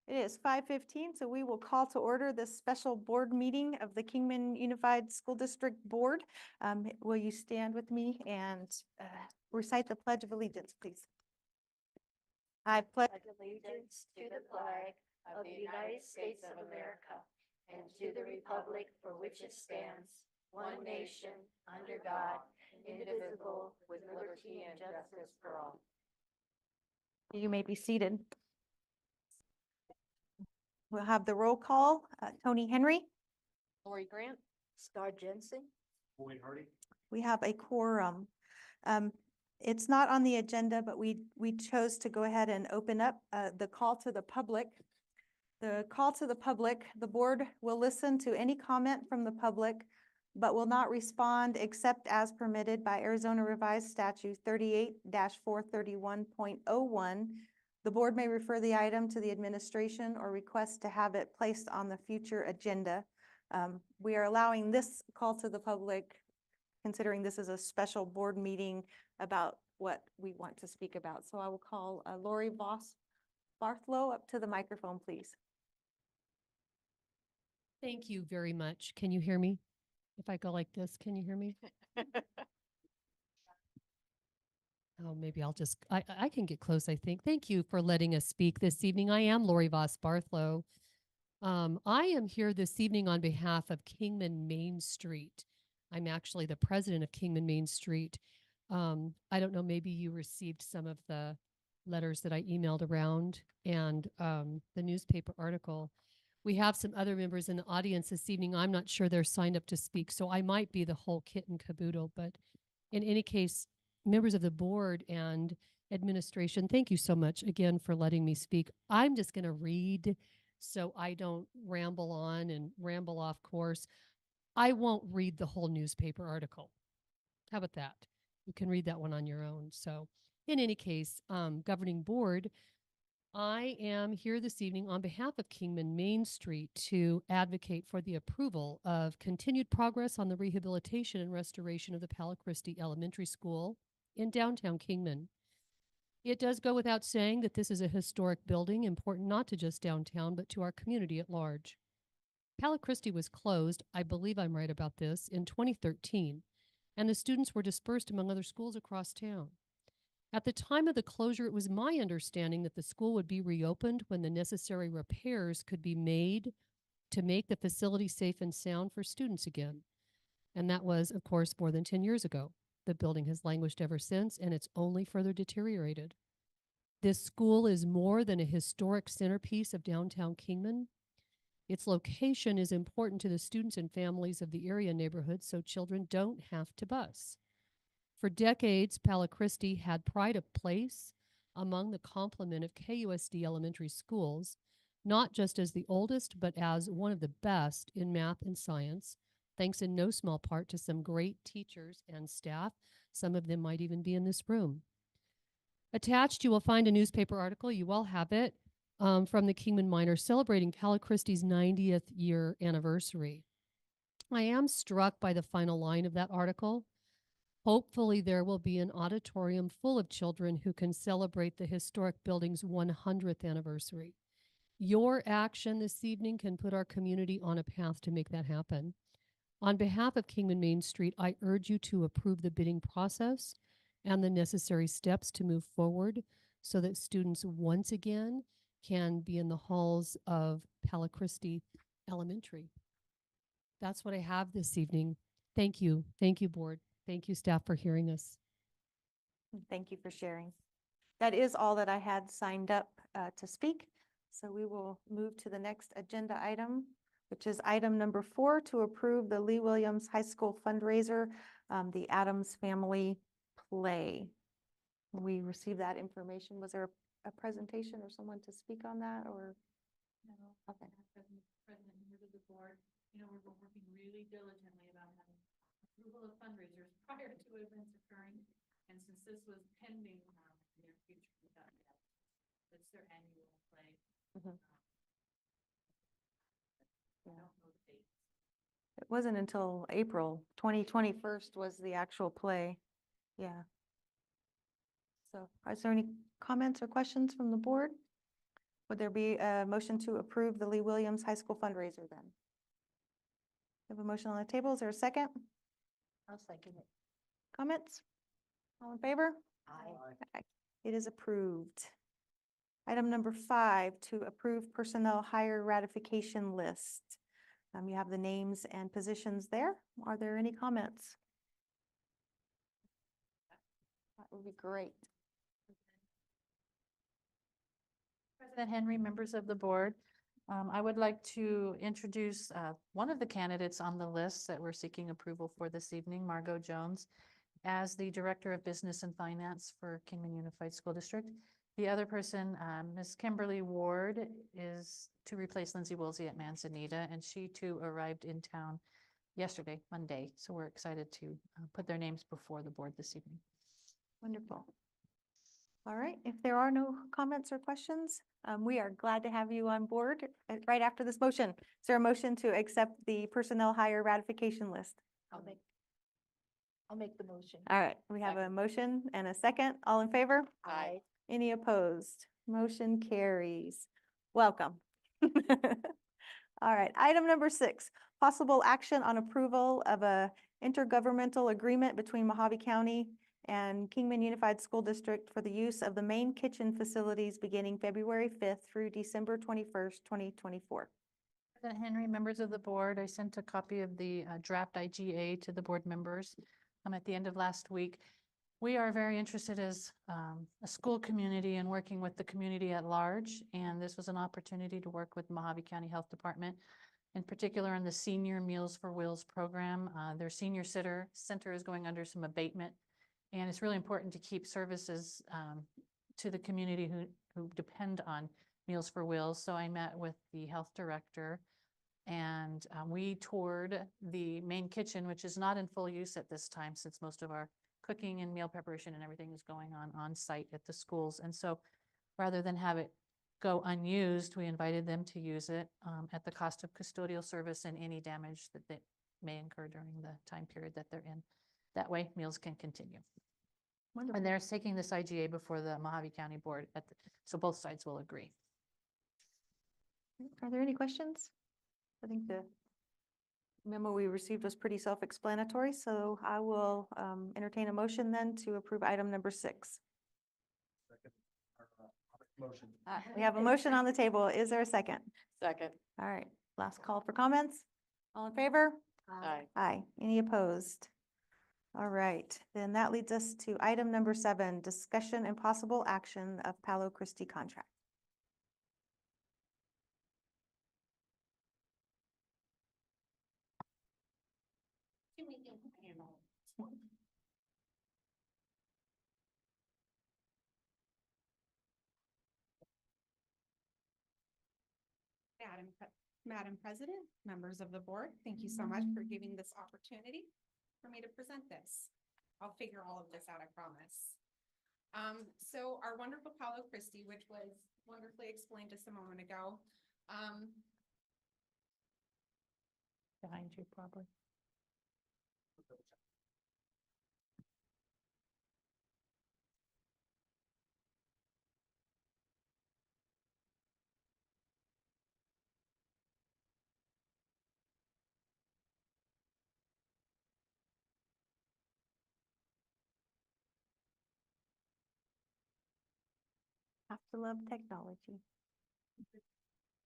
It is 5:15, so we will call to order this special board meeting of the Kingman Unified School District Board. Will you stand with me and recite the Pledge of Allegiance, please? I pledge Allegiance to the flag of the United States of America and to the republic for which it stands, one nation, under God, indivisible, with liberty and justice for all. You may be seated. We'll have the roll call. Tony Henry. Lori Grant. Star Jensen. Wayne Hardy. We have a quorum. It's not on the agenda, but we chose to go ahead and open up the call to the public. The call to the public, the board will listen to any comment from the public, but will not respond except as permitted by Arizona Revised Statute 38-431.01. The board may refer the item to the administration or request to have it placed on the future agenda. We are allowing this call to the public, considering this is a special board meeting about what we want to speak about. So I will call Lori Barthlow up to the microphone, please. Thank you very much. Can you hear me? If I go like this, can you hear me? Oh, maybe I'll just, I can get close, I think. Thank you for letting us speak this evening. I am Lori Voss Barthlow. I am here this evening on behalf of Kingman Main Street. I'm actually the president of Kingman Main Street. I don't know, maybe you received some of the letters that I emailed around and the newspaper article. We have some other members in the audience this evening. I'm not sure they're signed up to speak, so I might be the whole kit and caboodle. But in any case, members of the board and administration, thank you so much again for letting me speak. I'm just going to read so I don't ramble on and ramble off course. I won't read the whole newspaper article. How about that? You can read that one on your own. So in any case, governing board, I am here this evening on behalf of Kingman Main Street to advocate for the approval of continued progress on the rehabilitation and restoration of the Palo Christi Elementary School in downtown Kingman. It does go without saying that this is a historic building, important not to just downtown, but to our community at large. Palo Christi was closed, I believe I'm right about this, in 2013, and the students were dispersed among other schools across town. At the time of the closure, it was my understanding that the school would be reopened when the necessary repairs could be made to make the facility safe and sound for students again. And that was, of course, more than 10 years ago. The building has languished ever since, and it's only further deteriorated. This school is more than a historic centerpiece of downtown Kingman. Its location is important to the students and families of the area neighborhood, so children don't have to bus. For decades, Palo Christi had pride of place among the complement of KUSD elementary schools, not just as the oldest, but as one of the best in math and science, thanks in no small part to some great teachers and staff. Some of them might even be in this room. Attached, you will find a newspaper article, you all have it, from the Kingman Miner celebrating Palo Christi's 90th year anniversary. I am struck by the final line of that article. Hopefully there will be an auditorium full of children who can celebrate the historic building's 100th anniversary. Your action this evening can put our community on a path to make that happen. On behalf of Kingman Main Street, I urge you to approve the bidding process and the necessary steps to move forward so that students once again can be in the halls of Palo Christi Elementary. That's what I have this evening. Thank you. Thank you, board. Thank you, staff, for hearing us. Thank you for sharing. That is all that I had signed up to speak. So we will move to the next agenda item, which is item number 4, to approve the Lee Williams High School fundraiser, the Adams Family Play. We received that information. Was there a presentation or someone to speak on that, or? No. Okay. President, members of the board, we're working really diligently about having approval of fundraisers prior to events occurring. And since this was pending in the near future, we thought that's their annual play. Mhm. I don't know the dates. It wasn't until April 2021 was the actual play. Yeah. So is there any comments or questions from the board? Would there be a motion to approve the Lee Williams High School fundraiser then? We have a motion on the table. Is there a second? I'll second it. Comments? All in favor? Aye. It is approved. Item number 5, to approve personnel hire ratification list. You have the names and positions there. Are there any comments? That would be great. President Henry, members of the board, I would like to introduce one of the candidates on the list that we're seeking approval for this evening, Margot Jones, as the Director of Business and Finance for Kingman Unified School District. The other person, Ms. Kimberly Ward, is to replace Lindsay Woolsey at Manzanita, and she too arrived in town yesterday, Monday. So we're excited to put their names before the board this evening. Wonderful. All right, if there are no comments or questions, we are glad to have you on board right after this motion. Is there a motion to accept the personnel hire ratification list? I'll make the motion. All right, we have a motion and a second. All in favor? Aye. Any opposed? Motion carries. Welcome. All right, item number 6, possible action on approval of a intergovernmental agreement between Mojave County and Kingman Unified School District for the use of the main kitchen facilities beginning February 5th through December 21st, 2024. President Henry, members of the board, I sent a copy of the draft IGA to the board members at the end of last week. We are very interested as a school community and working with the community at large, and this was an opportunity to work with Mojave County Health Department, in particular in the Senior Meals for Wheels program. Their senior center is going under some abatement, and it's really important to keep services to the community who depend on Meals for Wheels. So I met with the health director, and we toured the main kitchen, which is not in full use at this time since most of our cooking and meal preparation and everything is going on site at the schools. And so rather than have it go unused, we invited them to use it at the cost of custodial service and any damage that they may incur during the time period that they're in. That way meals can continue. Wonderful. And they're taking this IGA before the Mojave County Board so both sides will agree. Are there any questions? I think the memo we received was pretty self-explanatory, so I will entertain a motion then to approve item number 6. Motion. We have a motion on the table. Is there a second? Second. All right, last call for comments. All in favor? Aye. Any opposed? All right, then that leads us to item number 7, discussion and possible action of Palo Christi contract. Madam President, members of the board, thank you so much for giving this opportunity for me to present this. I'll figure all of this out, I promise. So our wonderful Palo Christi, which was wonderfully explained just a moment ago, Behind you, probably. Have to love technology.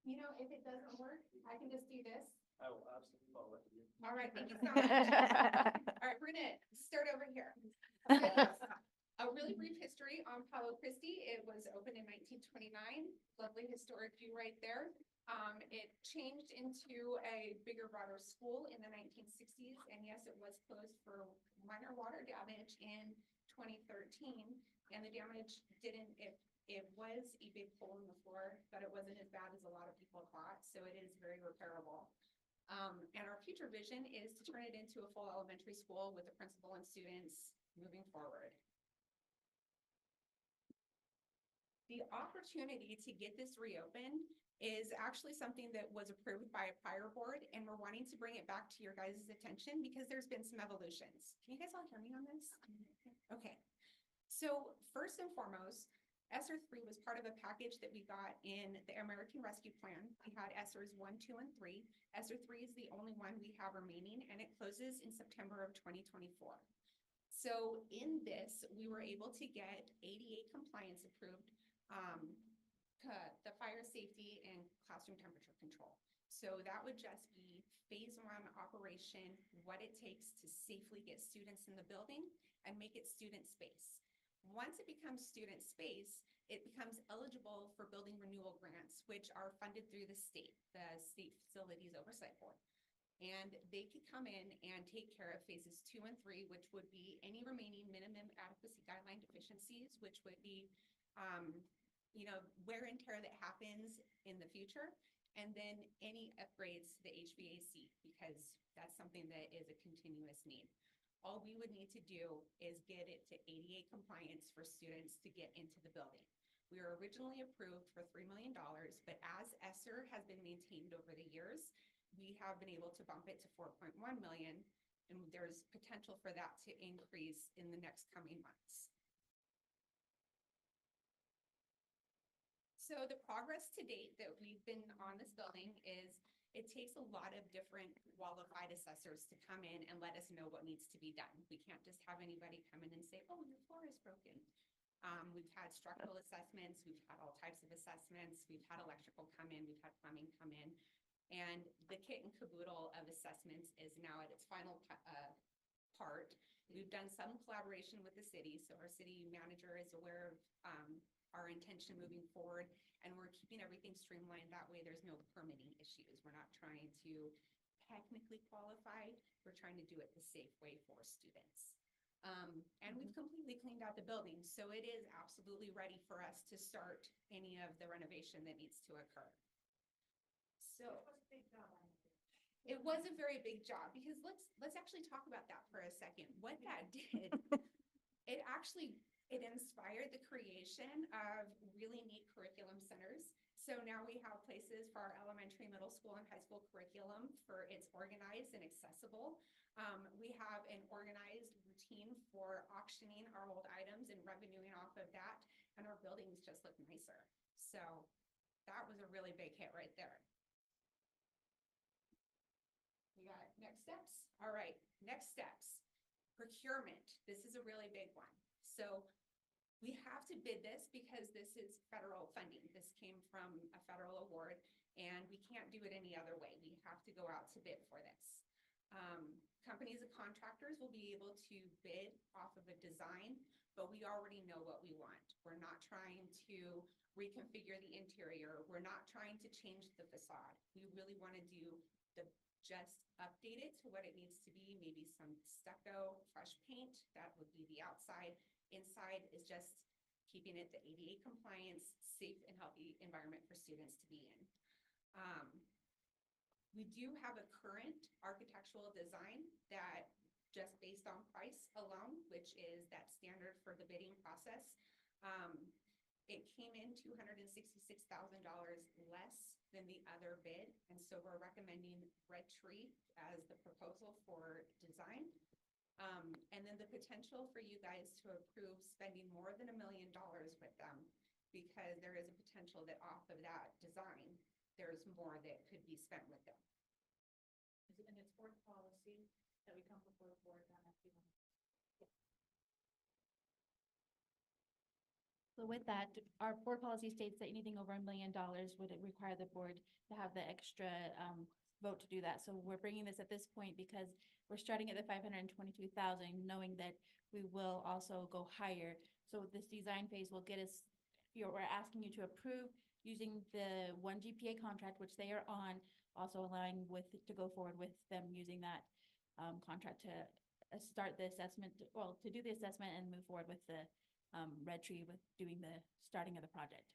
you know, if it doesn't work, I can just do this. I will absolutely follow you. All right, thank you so much. All right, we're gonna start over here. A really brief history on Palo Christi. It was opened in 1929. Lovely historic view right there. It changed into a bigger, broader school in the 1960s. And yes, it was closed for minor water damage in 2013. And the damage it was a big hole in the floor, but it wasn't as bad as a lot of people thought. So it is very repairable. And our future vision is to turn it into a full elementary school with the principal and students moving forward. The opportunity to get this reopened is actually something that was approved by a prior board, and we're wanting to bring it back to your guys' attention because there's been some evolutions. Can you guys all hear me on this? Okay. So first and foremost, ESSER 3 was part of a package that we got in the American Rescue Plan. We had ESSERs 1, 2, and 3. ESSER 3 is the only one we have remaining, and it closes in September of 2024. So in this, we were able to get ADA compliance approved, the fire safety and classroom temperature control. So that would just be phase 1 operation, what it takes to safely get students in the building and make it student space. Once it becomes student space, it becomes eligible for building renewal grants, which are funded through the State Facilities Oversight Board. And they could come in and take care of phases 2 and 3, which would be any remaining minimum adequacy guideline deficiencies, which would be, wear and tear that happens in the future. And then any upgrades to the HVAC, because that's something that is a continuous need. All we would need to do is get it to ADA compliance for students to get into the building. We were originally approved for $3 million, but as ESSER has been maintained over the years, we have been able to bump it to 4.1 million, and there's potential for that to increase in the next coming months. So the progress to date that we've been on this building is it takes a lot of different qualified assessors to come in and let us know what needs to be done. We can't just have anybody come in and say, oh, your floor is broken. We've had structural assessments, we've had all types of assessments, we've had electrical come in, we've had plumbing come in. And the kit and caboodle of assessments is now at its final part. We've done some collaboration with the city, so our city manager is aware of our intention moving forward, and we're keeping everything streamlined. That way there's no permitting issues. We're not trying to technically qualify. We're trying to do it the safe way for students. And we've completely cleaned out the building, so it is absolutely ready for us to start any of the renovation that needs to occur. So it was a very big job, because let's actually talk about that for a second. What that did, it inspired the creation of really neat curriculum centers. So now we have places for our elementary, middle school, and high school curriculum for it's organized and accessible. We have an organized routine for auctioning our old items and revenuing off of that, and our buildings just look nicer. So that was a really big hit right there. We got next steps. All right, next steps. Procurement. This is a really big one. So we have to bid this because this is federal funding. This came from a federal award, and we can't do it any other way. We have to go out to bid for this. Companies and contractors will be able to bid off of a design, but we already know what we want. We're not trying to reconfigure the interior. We're not trying to change the facade. We really want to do just update it to what it needs to be, maybe some stucco, fresh paint. That would be the outside. Inside is just keeping it the ADA compliance, safe and healthy environment for students to be in. We do have a current architectural design that just based on price alone, which is that standard for the bidding process. It came in $266,000 less than the other bid. And so we're recommending Red Tree as the proposal for design. And then the potential for you guys to approve spending more than $1 million with them, because there is a potential that off of that design, there's more that could be spent with them. And it's board policy that we come before the board on that. So with that, our board policy states that anything over $1 million would require the board to have the extra vote to do that. So we're bringing this at this point because we're starting at the 522,000, knowing that we will also go higher. So this design phase will get us, we're asking you to approve using the 1 GPA contract, which they are on, also allowing to go forward with them using that contract to start the assessment, to do the assessment and move forward with the Red Tree with doing the starting of the project.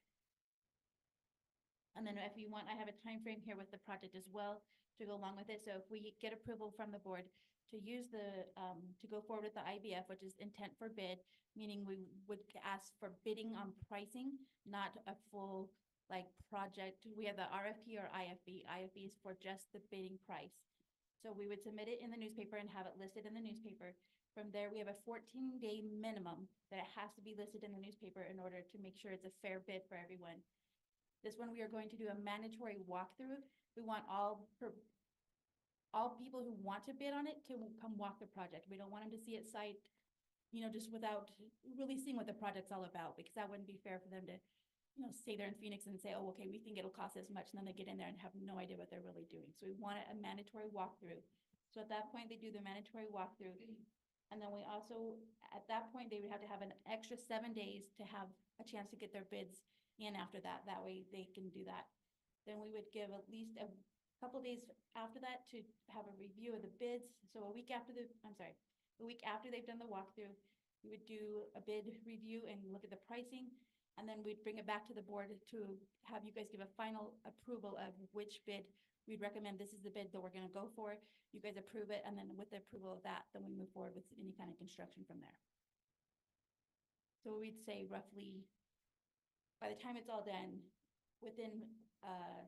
And then if you want, I have a time frame here with the project as well to go along with it. So if we get approval from the board to use to go forward with the IBF, which is intent for bid, meaning we would ask for bidding on pricing, not a full project. We have the RFP or IFB. IFB is for just the bidding price. So we would submit it in the newspaper and have it listed in the newspaper. From there, we have a 14-day minimum that it has to be listed in the newspaper in order to make sure it's a fair bid for everyone. This one, we are going to do a mandatory walkthrough. We want all people who want to bid on it to come walk the project. We don't want them to see it site, just without really seeing what the project's all about, because that wouldn't be fair for them to, stay there in Phoenix and say, oh, okay, we think it'll cost this much, and then they get in there and have no idea what they're really doing. So we want a mandatory walkthrough. So at that point, they do the mandatory walkthrough. And then we also, at that point, they would have to have an extra 7 days to have a chance to get their bids in after that. That way they can do that. Then we would give at least a couple days after that to have a review of the bids. So a week after they've done the walkthrough, we would do a bid review and look at the pricing. And then we'd bring it back to the board to have you guys give a final approval of which bid we'd recommend. This is the bid that we're gonna go for. You guys approve it, and then with the approval of that, then we move forward with any kind of construction from there. So we'd say roughly, by the time it's all done, within a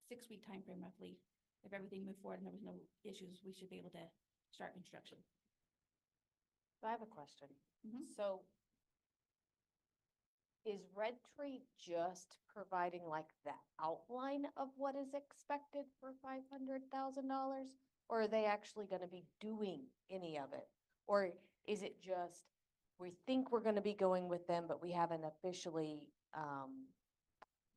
6-week timeframe roughly, if everything moved forward and there was no issues, we should be able to start construction. I have a question. Mhm. So is Red Tree just providing like the outline of what is expected for $500,000? Or are they actually gonna be doing any of it? Or is it just, we think we're gonna be going with them, but we haven't officially,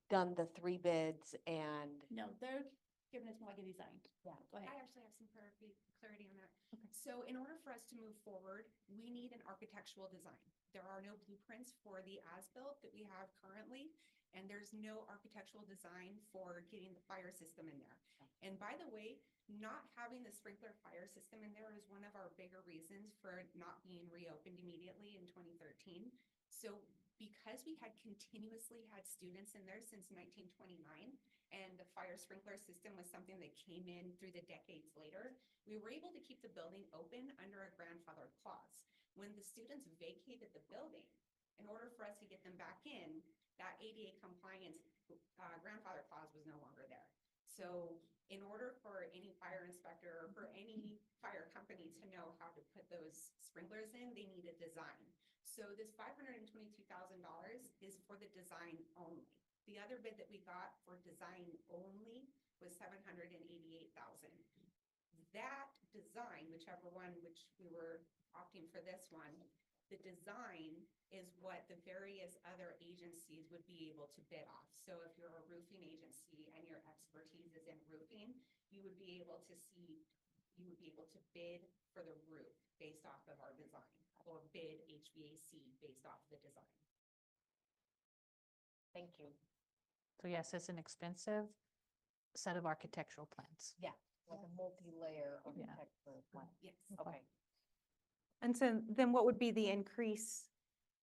done the 3 bids and, No, they're giving us more like a design. Yeah. Go ahead. I actually have some clarity on that. So in order for us to move forward, we need an architectural design. There are no blueprints for the as-built that we have currently, and there's no architectural design for getting the fire system in there. And by the way, not having the sprinkler fire system in there is one of our bigger reasons for not being reopened immediately in 2013. So because we had continuously had students in there since 1929, and the fire sprinkler system was something that came in through the decades later, we were able to keep the building open under a grandfathered clause. When the students vacated the building, in order for us to get them back in, that ADA compliance grandfather clause was no longer there. So in order for any fire inspector or for any fire company to know how to put those sprinklers in, they need a design. So this $522,000 is for the design only. The other bid that we got for design only was $788,000. That design, whichever one, which we were opting for this one, the design is what the various other agencies would be able to bid off. So if you're a roofing agency and your expertise is in roofing, you would be able to bid for the roof based off of our design, or bid HVAC based off the design. thank you. So yes, it's an expensive set of architectural plans. Yeah, like a multi-layer Yeah. architectural plan. Yes. Okay. And so then what would be the increase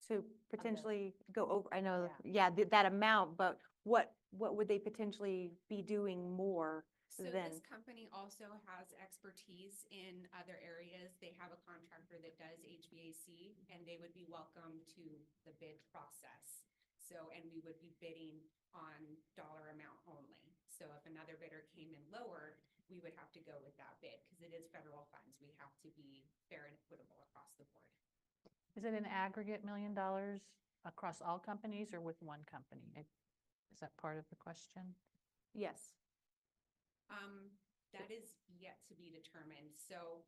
to potentially go over? I know, that amount, but what would they potentially be doing more So than? this company also has expertise in other areas. They have a contractor that does HVAC, and they would be welcome to the bid process. So, and we would be bidding on dollar amount only. So if another bidder came in lower, we would have to go with that bid, because it is federal funds. We have to be fair and equitable across the board. Is it an aggregate $1 million across all companies or with one company? Is that part of the question? Yes. That is yet to be determined. So,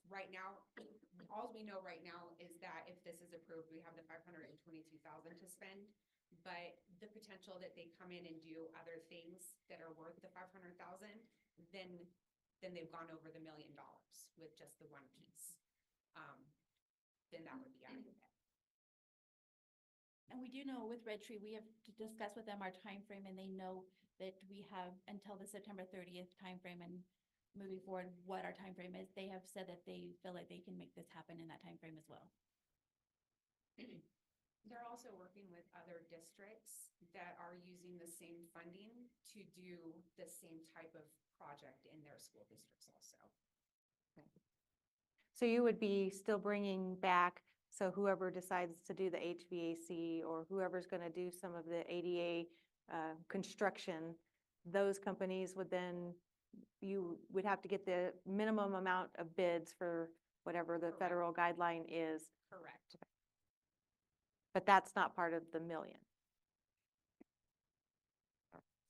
right now, all we know right now is that if this is approved, we have the $522,000 to spend. But the potential that they come in and do other things that are worth the $500,000, then they've gone over the $1 million with just the one piece. Then that would be aggregate. And we do know with Red Tree, we have to discuss with them our time frame, and they know that we have until the September 30th timeframe, and moving forward, what our time frame is. They have said that they feel like they can make this happen in that time frame as well. They're also working with other districts that are using the same funding to do the same type of project in their school districts also. So you would be still bringing back, so whoever decides to do the HVAC or whoever's going to do some of the ADA construction, those companies would then, you would have to get the minimum amount of bids for whatever the Correct. federal guideline is, Correct. but that's not part of the million.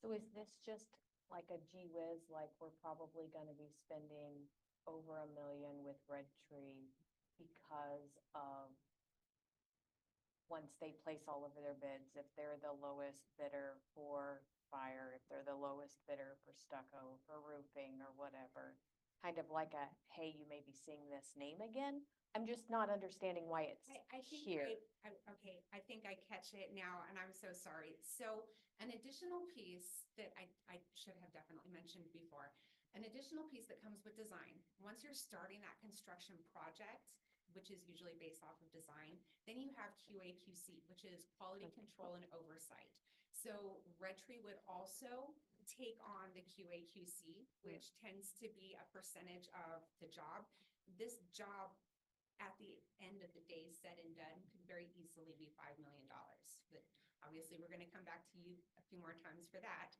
So is this just like a gee whiz, like we're probably gonna be spending over $1 million with Red Tree because of once they place all of their bids, if they're the lowest bidder for fire, if they're the lowest bidder for stucco, for roofing or whatever, kind of like a, hey, you may be seeing this name again? I'm just not understanding why it's I think here. okay, I think I catch it now, and I'm so sorry. So an additional piece that I should have definitely mentioned before, an additional piece that comes with design, once you're starting that construction project, which is usually based off of design, then you have QA/QC, which is quality control and oversight. So Red Tree would also take on the QA/QC, which tends to be a percentage of the job. This job, at the end of the day, said and done, could very easily be $5 million. But obviously, we're gonna come back to you a few more times for that.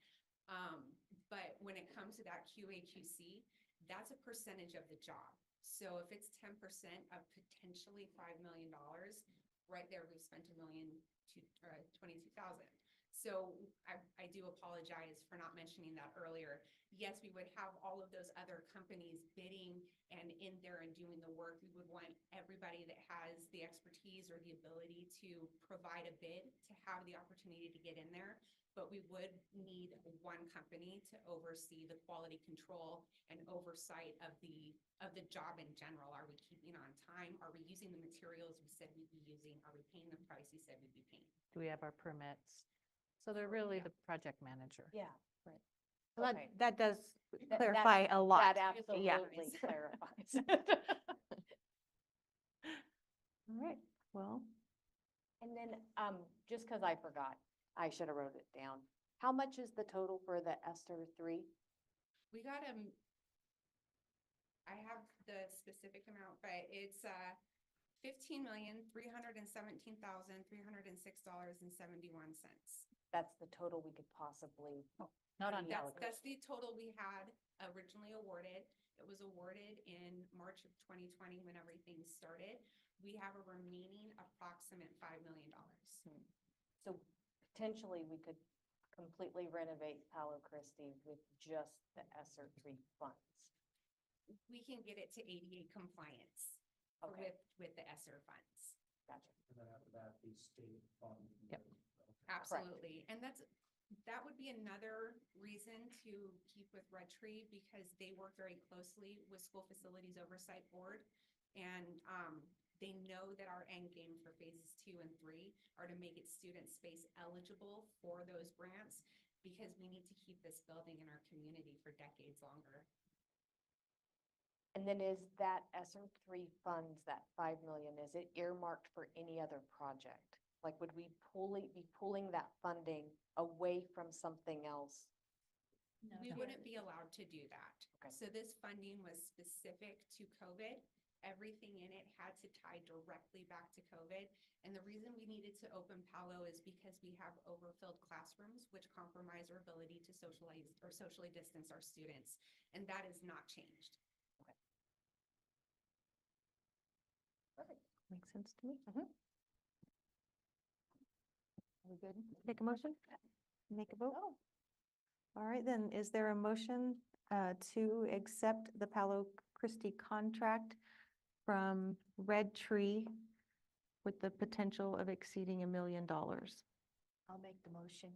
But when it comes to that QA/QC, that's a percentage of the job. So if it's 10% of potentially $5 million, right there, we've spent $1,022,000. So I do apologize for not mentioning that earlier. Yes, we would have all of those other companies bidding and in there and doing the work. We would want everybody that has the expertise or the ability to provide a bid to have the opportunity to get in there. But we would need one company to oversee the quality control and oversight of the job in general. Are we keeping on time? Are we using the materials we said we'd be using? Are we paying the price we said we'd be paying? Do we have our permits? So they're really the project manager. Yeah. So Okay. that does That- clarify a lot. That Yeah. absolutely clarifies. All right, well, And then, just because I forgot, I should have wrote it down. How much is the total for the ESSER 3? We got I have the specific amount, but it's $15,317,306.71. That's the total we could possibly, Not on That's Pelican. the total we had originally awarded. It was awarded in March of 2020 when everything started. We have a remaining approximate $5 million. so potentially we could completely renovate Palo Christi with just the ESSER 3 funds. We can get it to ADA compliance Okay. with the ESSER funds. Gotcha. And then after that, the state fund. Yep. Absolutely. And that would be another reason to keep with Red Tree because they work very closely with School Facilities Oversight Board. And they know that our end game for phases 2 and 3 are to make it student space eligible for those grants because we need to keep this building in our community for decades longer. And then is that ESSER 3 funds, that 5 million, is it earmarked for any other project? Like, would we be pulling that funding away from something else? We wouldn't be allowed to do that. Okay. So this funding was specific to COVID. Everything in it had to tie directly back to COVID. And the reason we needed to open Palo is because we have overfilled classrooms, which compromise our ability to socialize or socially distance our students. And that has not changed. makes sense to me. Mhm. We good? Take a motion? Make a vote? All right, then, is there a motion to accept the Palo Christi contract from Red Tree with the potential of exceeding $1 million? I'll make the motion.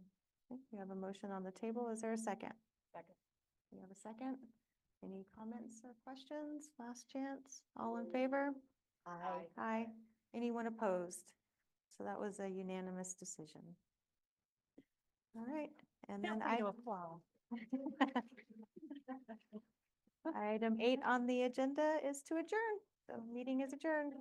Okay, we have a motion on the table. Is there a second? Second. We have a second. Any comments or questions? Last chance. All in favor? Aye. Aye. Anyone opposed? So that was a unanimous decision. All right, and then item 8 on the agenda is to adjourn. The meeting is adjourned.